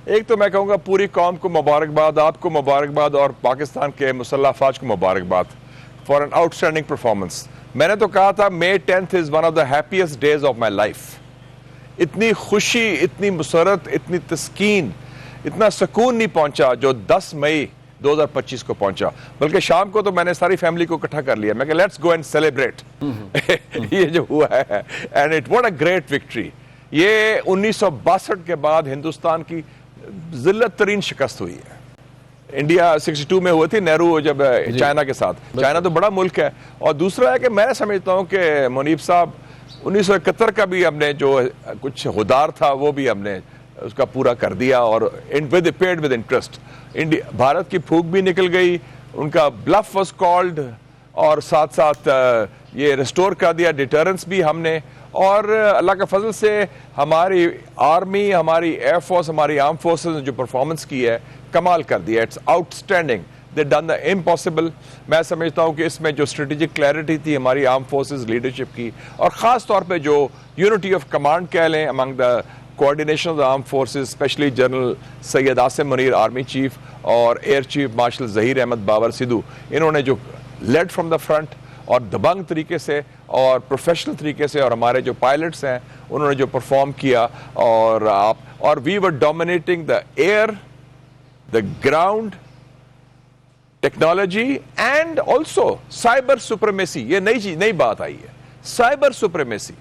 एक तो मैं कहूँगा पूरी कौम को मुबारकबाद, आपको मुबारकबाद और पाकिस्तान के मुसल्लह अफवाज को मुबारकबाद फॉर एन आउटस्टैंडिंग परफॉर्मेंस। मैंने तो कहा था May 10th is one of the happiest days of my life. इतनी खुशी, इतनी मुसरत, इतनी तस्कीन, इतना सुकून नहीं पहुंचा जो 10 मई 2025 को पहुंचा। बल्कि शाम को तो मैंने सारी फैमिली को इकट्ठा कर लिया, मैं कहा लेट्स गो एंड सेलिब्रेट ये जो हुआ है, and it what a great victory. ये 1962 के बाद हिंदुस्तान की जिल्लत तरीन शिकस्त हुई है। इंडिया 62 में हुई थी, नेहरू जब चाइना के साथ। चाइना तो बड़ा मुल्क है। और दूसरा है कि मैं समझता हूँ कि मुनीब साहब 1971 का भी हमने जो कुछ हुदार था वो भी हमने उसका पूरा कर दिया, और with paid with interest. India Bharat की फूक भी निकल गई, उनका ब्लफ वाज कॉल्ड, और साथ साथ ये रिस्टोर कर दिया डिटरेंस भी हमने। और अल्लाह के फजल से हमारी आर्मी, हमारी एयरफोर्स, हमारी आर्म फोर्सेस ने जो परफॉर्मेंस की है कमाल कर दिया। It's outstanding, they done the impossible. मैं समझता हूँ कि इसमें जो स्ट्रेटेजिक क्लैरिटी थी हमारी आर्म फोर्सेस लीडरशिप की, और ख़ास तौर पे जो यूनिटी ऑफ कमांड कह लें among the coordination of the arm forces, specially general Syed Asim Munir army chief और air chief marshal Zaheer Ahmed Babar Sidhu, इन्होंने जो लेड फ्रॉम द फ्रंट और दबंग तरीके से और प्रोफेशनल तरीके से, और हमारे जो पायलट्स हैं उन्होंने जो परफॉर्म किया, और we were dominating the air, the ground, technology and also cyber supremacy. ये नई बात आई है, साइबर सुप्रीमेसी।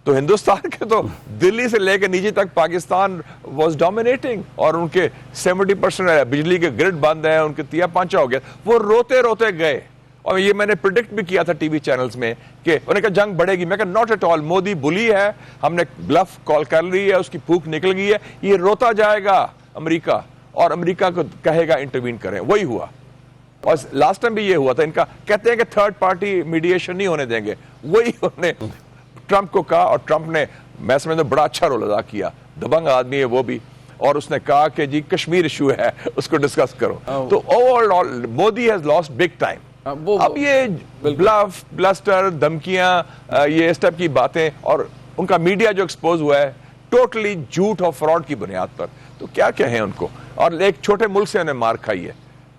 तो हिंदुस्तान के तो दिल्ली से लेकर नीचे तक पाकिस्तान वाज डोमिनेटिंग, और उनके 70% बिजली के ग्रिड बंद है, उनके तिया पांचा हो गया, वो रोते रोते गए। और ये मैंने प्रिडिक्ट भी किया था टीवी चैनल्स में कि उन्होंने कहा जंग बढ़ेगी। मैं कहा नॉट एट ऑल, मोदी बुली है, हमने ब्लफ कॉल कर ली है, उसकी फूक निकल गई है, ये रोता जाएगा अमेरिका, और अमेरिका को कहेगा इंटरवीन करें। वही हुआ, और लास्ट टाइम भी ये हुआ था। इनका कहते हैं कि थर्ड पार्टी मीडिएशन नहीं होने देंगे, वही उन्होंने ट्रंप को कहा, और ट्रंप ने, मैं समझता हूं, बड़ा अच्छा रोल अदा किया। दबंग आदमी है वो भी, और उसने कहा कि जी कश्मीर इशू है, उसको डिस्कस करो। तो overall Modi has lost big time. अब ये ब्लफ, ब्लस्टर, धमकियां, ये इस टाइप की बातें, और उनका मीडिया जो एक्सपोज हुआ है टोटली झूठ और फ्रॉड की बुनियाद पर, तो क्या कहें उनको। और एक छोटे मुल्क से उन्हें मार खाई है,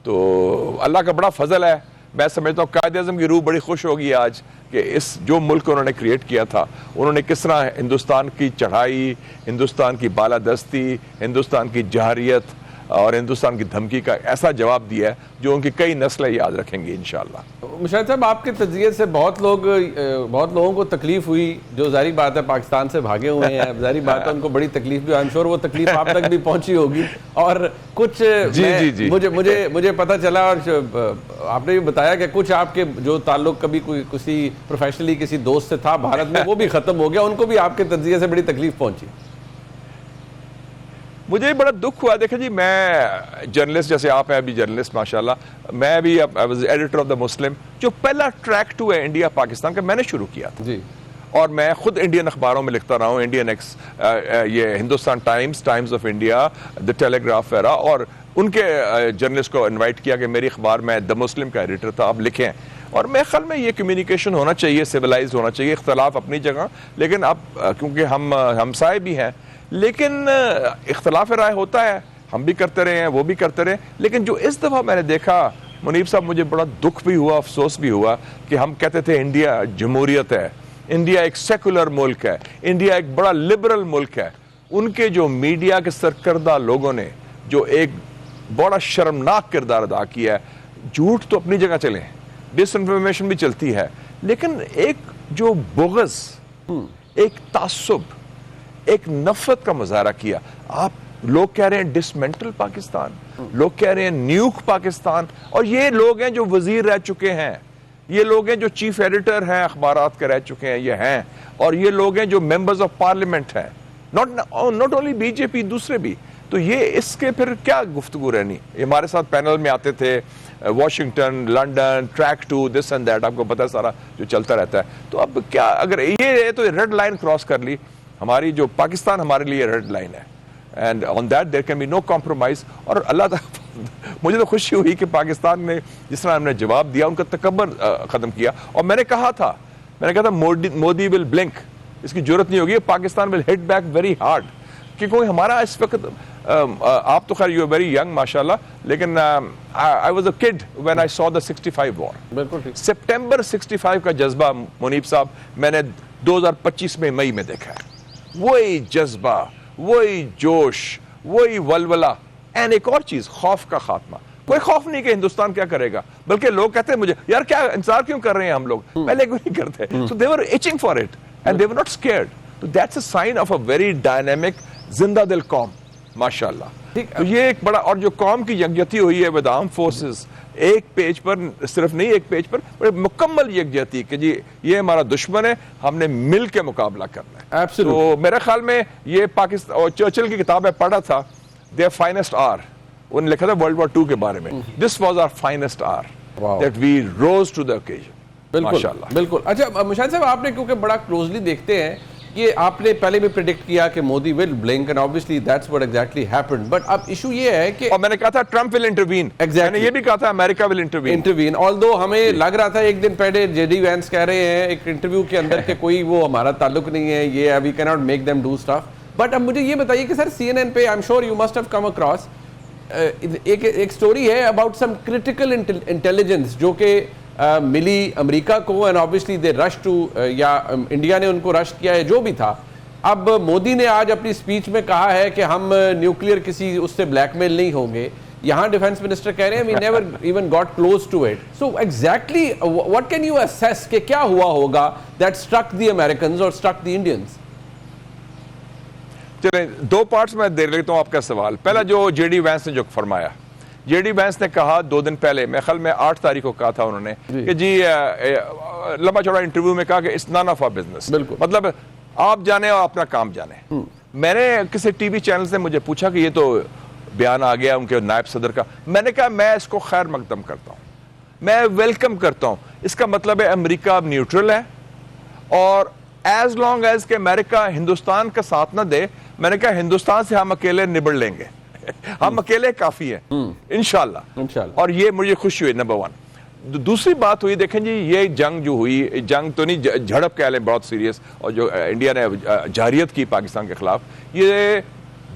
तो अल्लाह का बड़ा फजल है। मैं समझता हूँ कायदे आज़म की रूह बड़ी खुश होगी आज कि इस जो मुल्क उन्होंने क्रिएट किया था, उन्होंने किस तरह हिंदुस्तान की चढ़ाई, हिंदुस्तान की बालादस्ती, हिंदुस्तान की जहरियत और हिंदुस्तान की धमकी का ऐसा जवाब दिया है जो उनकी कई नस्लें याद रखेंगी इंशाअल्लाह। मुशाहिद साहब, आपके तजज़िये से बहुत लोगों को तकलीफ हुई, जो जाहिर बात है पाकिस्तान से भागे हुए हैं, जाहिर बात है उनको बड़ी तकलीफ भी, आई एम श्योर वो तकलीफ आप तक भी पहुंची होगी। और कुछ जी। मुझे पता चला, और आपने भी बताया कि कुछ आपके जो ताल्लुक कभी किसी प्रोफेशनली किसी दोस्त से था भारत में, वो भी खत्म हो गया, उनको भी आपके तजज़िये से बड़ी तकलीफ पहुंची। मुझे बड़ा दुख हुआ। देखिए जी, मैं जर्नलिस्ट, जैसे आप हैं अभी जर्नलिस्ट माशाल्लाह, मैं भी एडिटर ऑफ द मुस्लिम, जो पहला ट्रैक टू है इंडिया पाकिस्तान का, मैंने शुरू किया था जी। और मैं खुद इंडियन अखबारों में लिखता रहा हूँ, इंडियन एक्स, ये Hindustan times, times of India, the telegraph वगैरह, और उनके जर्नलिस्ट को इन्वाइट किया कि मेरी अखबार में द मुस्लिम का एडिटर था, आप लिखें। और मेरे ख्याल में ये कम्युनिकेशन होना चाहिए, सिविलाइज होना चाहिए, इख्तलाफ अपनी जगह, लेकिन अब क्योंकि हम हमसाए भी हैं, लेकिन इख्तलाफ राय होता है, हम भी करते रहे हैं, वो भी करते रहे। लेकिन जो इस दफ़ा मैंने देखा मुनीब साहब, मुझे बड़ा दुख भी हुआ, अफसोस भी हुआ कि हम कहते थे इंडिया जमहूरियत है, इंडिया एक सेकुलर मुल्क है, इंडिया एक बड़ा लिबरल मुल्क है। उनके जो मीडिया के सरकर्दा लोगों ने जो एक बड़ा शर्मनाक किरदार अदा किया है। झूठ तो अपनी जगह चले, डिसइंफॉर्मेशन भी चलती है, लेकिन एक जो बुग़्ज़, एक तासुब, एक नफरत का मुजाहरा किया। आप लोग कह रहे हैं डिसमेंटल पाकिस्तान, लोग कह रहे हैं न्यूक पाकिस्तान, और ये लोग हैं जो वजीर रह चुके हैं, ये लोग हैं जो चीफ एडिटर हैं अखबारात के रह चुके हैं, ये हैं, और ये लोग हैं जो मेंबर्स ऑफ पार्लियामेंट हैं, नॉट ओनली बीजेपी, दूसरे भी। तो ये इसके फिर क्या गुफ्तगू रहनी। हमारे साथ पैनल में आते थे Washington, London, track two, this and that, आपको पता है सारा जो चलता रहता है। तो अब क्या, अगर ये तो रेड लाइन क्रॉस कर ली, हमारी जो पाकिस्तान हमारे लिए रेड लाइन है, and on that there can be no compromise. और अल्लाह मुझे तो खुशी हुई कि पाकिस्तान ने जिस तरह हमने जवाब दिया, उनका तकब्बर खत्म किया। और मैंने कहा था मोदी विल ब्लिंक, इसकी जरूरत नहीं होगी, Pakistan will hit back very hard, कि कोई हमारा इस वक्त आप तो खैर यू आर वेरी यंग माशाल्लाह, लेकिन I was a kid when I saw the 65 war. बिल्कुल ठीक। सितंबर 65 का जज्बा मुनीब साहब मैंने 2025 में मई में देखा है। वही जज्बा, वही जोश, वही वलवला, एंड एक और चीज, खौफ का खात्मा। कोई खौफ नहीं कि हिंदुस्तान क्या करेगा, बल्कि लोग कहते हैं मुझे यार क्या इंतजार क्यों कर रहे हैं हम लोग, पहले क्यों नहीं करते। So they were itching for it and they were not scared. तो that's a sign of a very dynamic जिंदा दिल कौम माशाल्लाह। तो ये एक बड़ा, और जो कौम की यकजहती हुई है विद आर्म फोर्सेस, एक पेज पर, सिर्फ नहीं एक पेज पर, बड़े मुकम्मल यकजहती कि जी ये हमारा दुश्मन है, हमने मिल के मुकाबला करना है। तो मेरे ख्याल में ये पाकिस्तान, और चर्चिल की किताब में पढ़ा था, देयर फाइनेस्ट आर, उन्होंने लिखा था वर्ल्ड वॉर 2 के बारे में, this was our finest hour that we rose to the occasion. माशाल्लाह। बिल्कुल। अच्छा मुशाहिद साहब, आपने क्योंकि बड़ा क्लोजली देखते हैं कि आपने पहले भी प्रेडिक्ट किया कि Modi will blink, and obviously that's what exactly happened, but अब इशू ये है कि, और मैंने कहा था ट्रंप विल इंटरवीन, मैंने ये भी कहा था अमेरिका विल इंटरवीन। ऑल्दो हमें लग रहा था एक दिन पहले जेडी वैंस कह रहे हैं एक इंटरव्यू के अंदर कि कोई वो हमारा ताल्लुक नहीं है, ये we can not make them do stuff. But अब मुझे ये बताइए कि सर CNN पे, I am sure you must have come across, एक स्टोरी है अबाउट सम क्रिटिकल इंटेलिजेंस जो कि मिली अमेरिका को, and obviously they rush to, या इंडिया ने उनको रश किया है, जो भी था। अब मोदी ने आज अपनी स्पीच में कहा है कि हम न्यूक्लियर किसी उससे ब्लैकमेल नहीं होंगे। यहाँ डिफेंस मिनिस्टर कह रहे हैं we never even got close to it. So exactly what can you assess कि क्या हुआ होगा दैट स्ट्रक द अमेरिकन्स और स्ट्रक द इंडियंस? चले दो पार्ट्स में दे लेता हूँ आपका सवाल। पहला जो जेडी वैंस ने जो फरमाया, जेडी वैंस ने कहा 2 दिन पहले, मैं ख्याल में 8 तारीख को कहा था उन्होंने कि जी लंबा चौड़ा इंटरव्यू में कहा कि it's none of our business, मतलब आप जाने और अपना काम जाने। मैंने किसी टीवी चैनल से मुझे पूछा कि ये तो बयान आ गया उनके नायब सदर का, मैंने कहा मैं इसको खैर मकदम करता हूँ, मैं वेलकम करता हूँ। इसका मतलब है अमेरिका अब न्यूट्रल है, और एज लॉन्ग एज के अमेरिका हिंदुस्तान का साथ ना दे, मैंने कहा हिंदुस्तान से हम अकेले निबड़ लेंगे, हम अकेले काफी हैं इंशाल्लाह। और ये मुझे खुशी हुई, नंबर 1। दूसरी बात हुई, देखें जी ये जंग जो हुई, जंग तो नहीं, झड़प कह लें बहुत सीरियस, और जो इंडिया ने जारियत की पाकिस्तान के खिलाफ, ये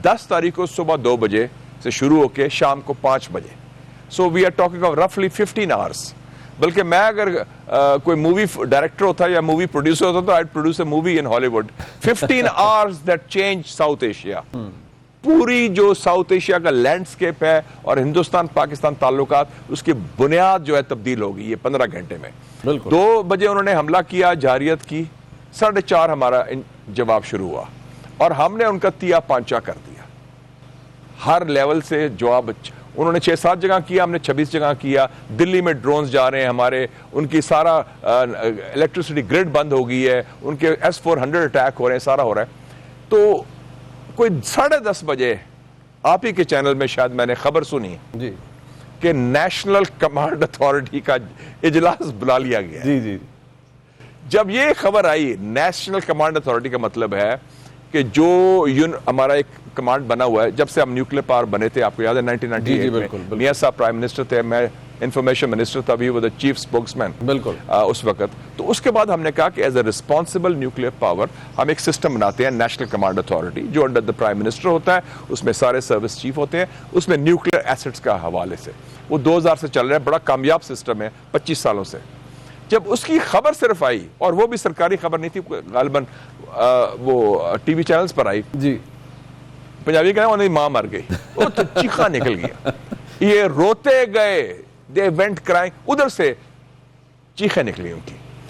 10 तारीख को सुबह 2 बजे से शुरू होकर शाम को 5 बजे। So we are talking of रफली 15 आवर्स। बल्कि मैं अगर कोई मूवी डायरेक्टर होता या मूवी प्रोड्यूसर होता तो I produce a movie in Hollywood. 15 hours that change south Asia. पूरी जो साउथ एशिया का लैंडस्केप है और हिंदुस्तान पाकिस्तान ताल्लुकात, उसकी बुनियाद जो है तब्दील होगी ये 15 घंटे में। 2 बजे उन्होंने हमला किया, जारियत की, 4:30 हमारा जवाब शुरू हुआ, और हमने उनका तिया पांचा कर दिया। हर लेवल से जवाब उन्होंने 6-7 जगह किया, हमने 26 जगह किया। दिल्ली में ड्रोन्स जा रहे हैं हमारे, उनकी सारा इलेक्ट्रिसिटी ग्रिड बंद हो गई है, उनके S-400 अटैक हो रहे हैं, सारा हो रहा है। तो कोई 10:30 बजे आप ही के चैनल में शायद मैंने खबर सुनी जी कि नेशनल कमांड अथॉरिटी का इजलास बुला लिया गया। जी। जब ये खबर आई, नेशनल कमांड अथॉरिटी का मतलब है कि जो हमारा एक कमांड बना हुआ है, जब से हम न्यूक्लियर पावर बने थे, आपको याद है 1998 में मियां साहब प्राइम मिनिस्टर थे, मैं इंफॉर्मेशन मिनिस्टर था, भी वो द चीफ स्पोक्समैन उस वक्त। तो उसके बाद हमने कहा कि as a responsible nuclear power हम एक सिस्टम बनाते हैं, नेशनल कमांड अथॉरिटी, जो अंडर द प्राइम मिनिस्टर होता है, उसमें सारे सर्विस चीफ होते हैं, उसमें न्यूक्लियर एसेट्स का हवाले से वो 2000 से चल रहा है, बड़ा कामयाब सिस्टम है 25 सालों से। जब उसकी खबर सिर्फ आई, और वो भी सरकारी खबर नहीं थी, गालिबन वो टीवी चैनल्स पर आई जी, पंजाबी कहना उन्हें मां मर गई, वो तो चीखा निकल गया, ये रोते गए, दे वेंट क्राइंग, उधर से चीखें निकली उनकी।